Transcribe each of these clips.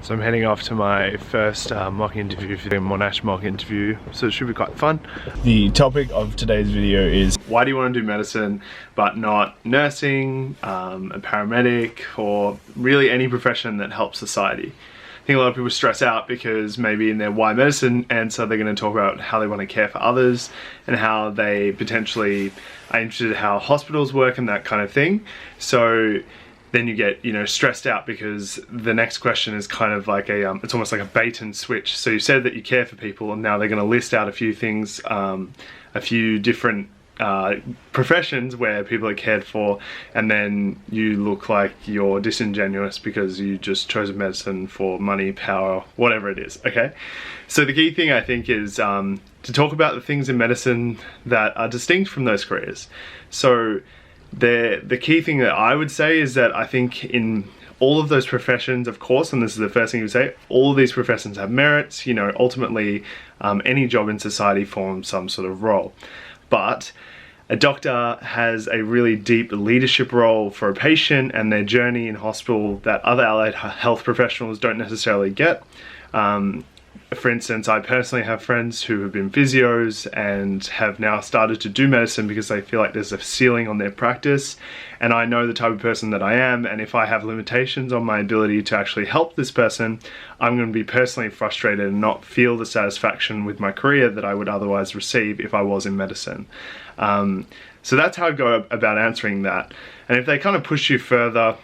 So I'm heading off to my first mock interview for the Monash mock interview, so it should be quite fun. The topic of today's video is why do you want to do medicine but not nursing, a paramedic, or really any profession that helps society? I think a lot of people stress out because maybe in their why medicine answer they're going to talk about how they want to care for others and how they potentially are interested in how hospitals work and that kind of thing. So then you get, stressed out because the next question is kind of like it's almost like a bait and switch. So you said that you care for people and now they're going to list out a few things, a few different professions where people are cared for, and then you look like you're disingenuous because you just chose medicine for money, power, whatever it is, okay? So the key thing I think is to talk about the things in medicine that are distinct from those careers. So the key thing that I would say is that I think in all of those professions, of course, and this is the first thing you would say, all of these professions have merits. Ultimately any job in society forms some sort of role. But a doctor has a really deep leadership role for a patient and their journey in hospital that other allied health professionals don't necessarily get. For instance, I personally have friends who have been physios and have now started to do medicine because they feel like there's a ceiling on their practice, and I know the type of person that I am, and if I have limitations on my ability to actually help this person, I'm going to be personally frustrated and not feel the satisfaction with my career that I would otherwise receive if I was in medicine. So that's how I go about answering that. And if they kind of push you further,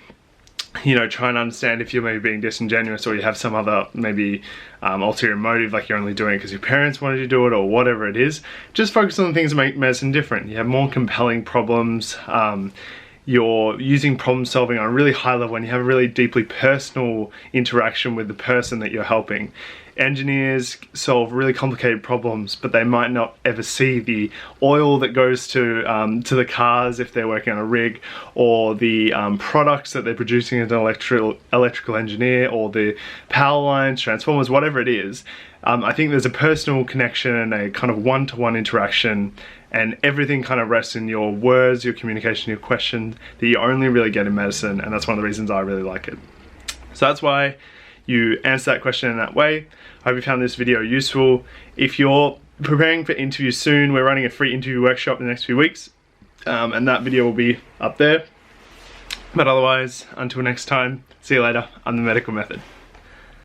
try and understand if you're maybe being disingenuous or you have some other maybe ulterior motive, like you're only doing it because your parents wanted you to do it or whatever it is. Just focus on the things that make medicine different. You have more compelling problems. You're using problem solving on a really high level and you have a really deeply personal interaction with the person that you're helping. Engineers solve really complicated problems, but they might not ever see the oil that goes to the cars if they're working on a rig, or the products that they're producing as an electrical engineer, or the power lines, transformers, whatever it is. I think there's a personal connection and a kind of one-to-one interaction, and everything kind of rests in your words, your communication, your questions that you only really get in medicine, and that's one of the reasons I really like it. So that's why you answer that question in that way. I hope you found this video useful. If you're preparing for interviews soon, we're running a free interview workshop in the next few weeks, and that video will be up there. But otherwise, until next time, see you later. I'm the Medical Method.